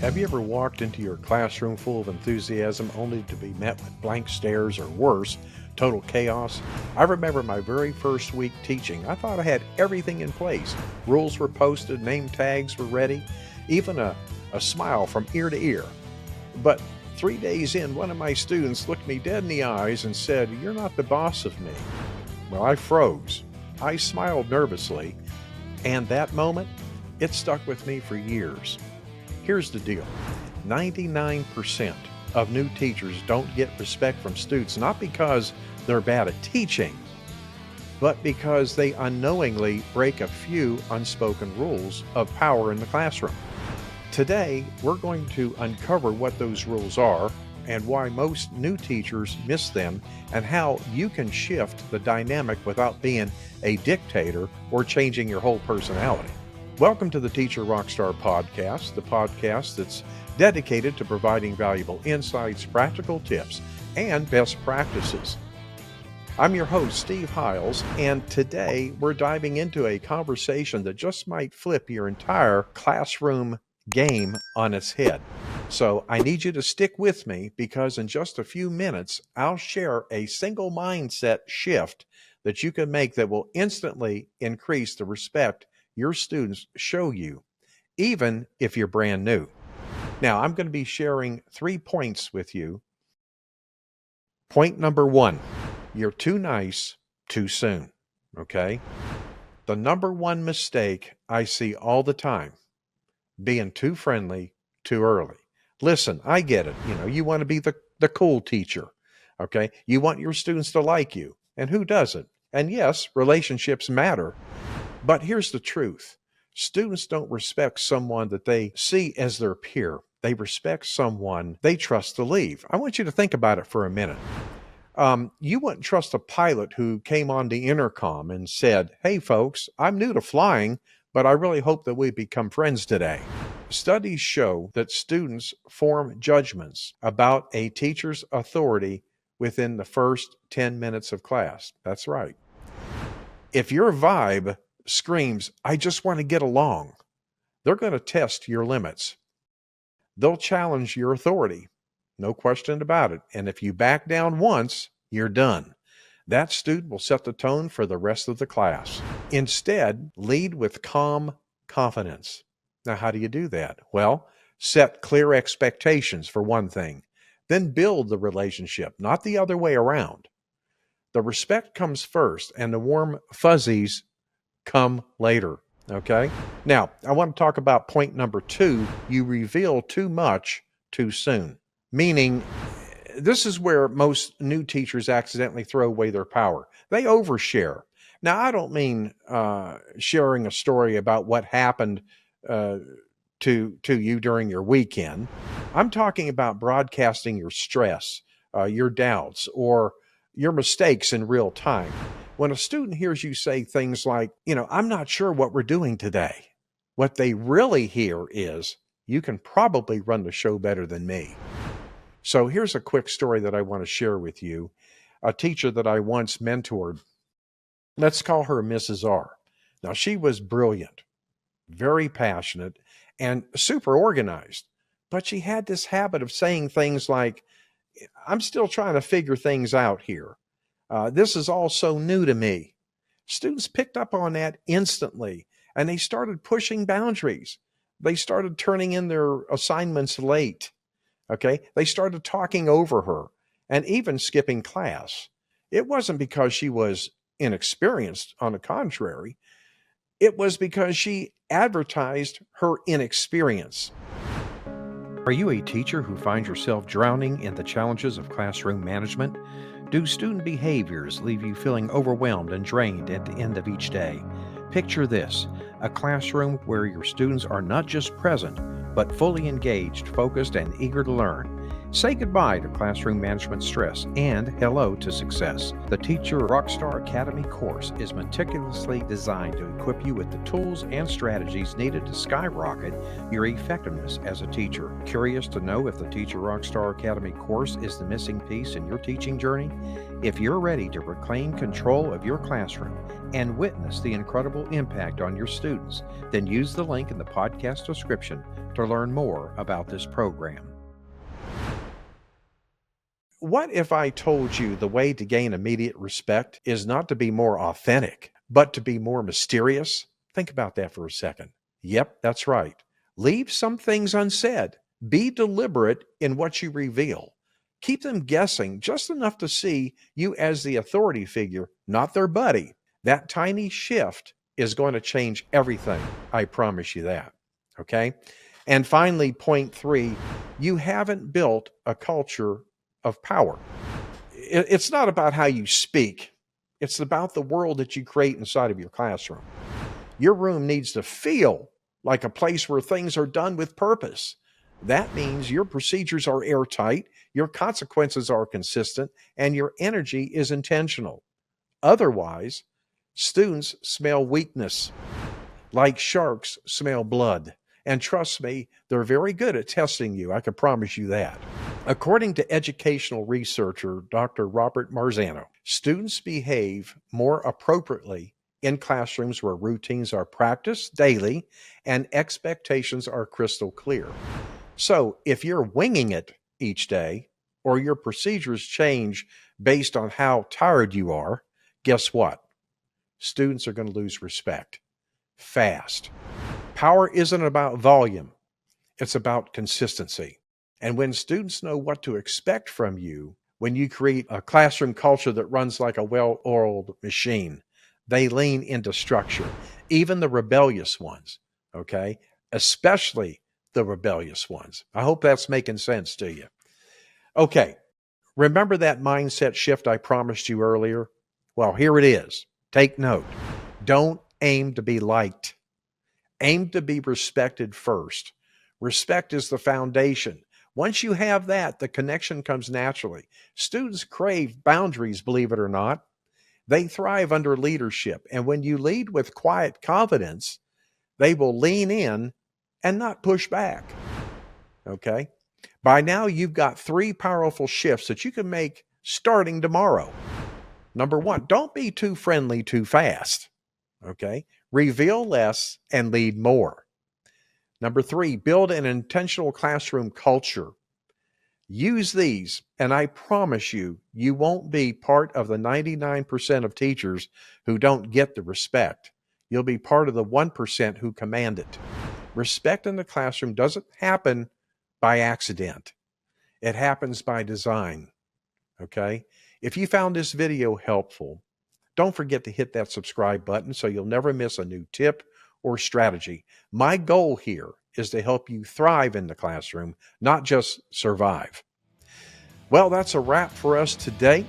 Have you ever walked into your classroom full of enthusiasm only to be met with blank stares or worse, total chaos? I remember my very first week teaching. I thought I had everything in place. Rules were posted, name tags were ready, even a smile from ear to ear. But 3 days in, one of my students looked me dead in the eyes and said, "You're not the boss of me." Well, I froze. I smiled nervously, and that moment, it stuck with me for years. Here's the deal. 99% of new teachers don't get respect from students, not because they're bad at teaching, but because they unknowingly break a few unspoken rules of power in the classroom. Today, we're going to uncover what those rules are and why most new teachers miss them, and how you can shift the dynamic without being a dictator or changing your whole personality. Welcome to the Teacher RockStar podcast, the podcast that's dedicated to providing valuable insights, practical tips, and best practices. I'm your host, Steve Hiles, and today we're diving into a conversation that just might flip your entire classroom game on its head. So I need you to stick with me, because in just a few minutes, I'll share a single mindset shift that you can make that will instantly increase the respect your students show you, even if you're brand new. Now, I'm going to be sharing 3 points with you. Point number 1, you're too nice too soon, okay? The number one mistake I see all the time, being too friendly too early. Listen, I get it. You want to be the cool teacher, okay? You want your students to like you, and who doesn't? And yes, relationships matter. But here's the truth. Students don't respect someone that they see as their peer. They respect someone they trust to leave. I want you to think about it for a minute. You wouldn't trust a pilot who came on the intercom and said, "Hey folks, I'm new to flying, but I really hope that we become friends today." Studies show that students form judgments about a teacher's authority within the first 10 minutes of class. That's right. If your vibe screams, "I just want to get along," they're going to test your limits. They'll challenge your authority. No question about it. And if you back down once, you're done. That student will set the tone for the rest of the class. Instead, lead with calm confidence. Now, how do you do that? Well, set clear expectations for one thing. Then build the relationship, not the other way around. The respect comes first, and the warm fuzzies come later, okay? Now, I want to talk about point number 2. You reveal too much too soon. Meaning, this is where most new teachers accidentally throw away their power. They overshare. Now, I don't mean sharing a story about what happened to you during your weekend. I'm talking about broadcasting your stress, your doubts, or your mistakes in real time. When a student hears you say things like, "I'm not sure what we're doing today," what they really hear is, "You can probably run the show better than me." So here's a quick story that I want to share with you. A teacher that I once mentored, let's call her Mrs. R. Now, she was brilliant, very passionate, and super organized. But she had this habit of saying things like, "I'm still trying to figure things out here. This is all so new to me." Students picked up on that instantly, and they started pushing boundaries. They started turning in their assignments late. Okay, they started talking over her and even skipping class. It wasn't because she was inexperienced. On the contrary, it was because she advertised her inexperience. Are you a teacher who finds yourself drowning in the challenges of classroom management? Do student behaviors leave you feeling overwhelmed and drained at the end of each day? Picture this: a classroom where your students are not just present, but fully engaged, focused, and eager to learn. Say goodbye to classroom management stress and hello to success. The Teacher RockStar Academy course is meticulously designed to equip you with the tools and strategies needed to skyrocket your effectiveness as a teacher. Curious to know if the Teacher RockStar Academy course is the missing piece in your teaching journey? If you're ready to reclaim control of your classroom and witness the incredible impact on your students, then use the link in the podcast description to learn more about this program. What if I told you the way to gain immediate respect is not to be more authentic, but to be more mysterious? Think about that for a second. Yep, that's right. Leave some things unsaid. Be deliberate in what you reveal. Keep them guessing just enough to see you as the authority figure, not their buddy. That tiny shift is going to change everything. I promise you that. Okay? And finally, point 3, you haven't built a culture of power. It's not about how you speak. It's about the world that you create inside of your classroom. Your room needs to feel like a place where things are done with purpose. That means your procedures are airtight, your consequences are consistent, and your energy is intentional. Otherwise, students smell weakness, like sharks smell blood. And trust me, they're very good at testing you. I can promise you that. According to educational researcher Dr. Robert Marzano, students behave more appropriately in classrooms where routines are practiced daily and expectations are crystal clear. So if you're winging it each day or your procedures change based on how tired you are, guess what? Students are going to lose respect fast. Power isn't about volume. It's about consistency. And when students know what to expect from you, when you create a classroom culture that runs like a well-oiled machine, they lean into structure, even the rebellious ones, okay? Especially the rebellious ones. I hope that's making sense to you. Okay, remember that mindset shift I promised you earlier? Well, here it is. Take note. Don't aim to be liked. Aim to be respected first. Respect is the foundation. Once you have that, the connection comes naturally. Students crave boundaries, believe it or not. They thrive under leadership. And when you lead with quiet confidence, they will lean in and not push back. Okay? By now, you've got 3 powerful shifts that you can make starting tomorrow. Number 1, don't be too friendly too fast. Okay? Reveal less and lead more. Number 3, build an intentional classroom culture. Use these, and I promise you, you won't be part of the 99% of teachers who don't get the respect. You'll be part of the 1% who command it. Respect in the classroom doesn't happen by accident. It happens by design. Okay? If you found this video helpful, don't forget to hit that subscribe button so you'll never miss a new tip or strategy. My goal here is to help you thrive in the classroom, not just survive. Well, that's a wrap for us today.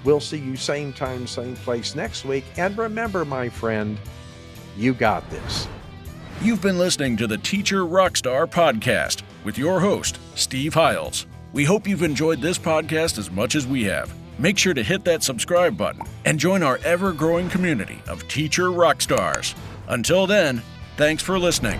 We'll see you same time, same place next week. And remember, my friend, you got this. You've been listening to the Teacher RockStar podcast with your host, Steve Hiles. We hope you've enjoyed this podcast as much as we have. Make sure to hit that subscribe button and join our ever-growing community of Teacher RockStars. Until then, thanks for listening.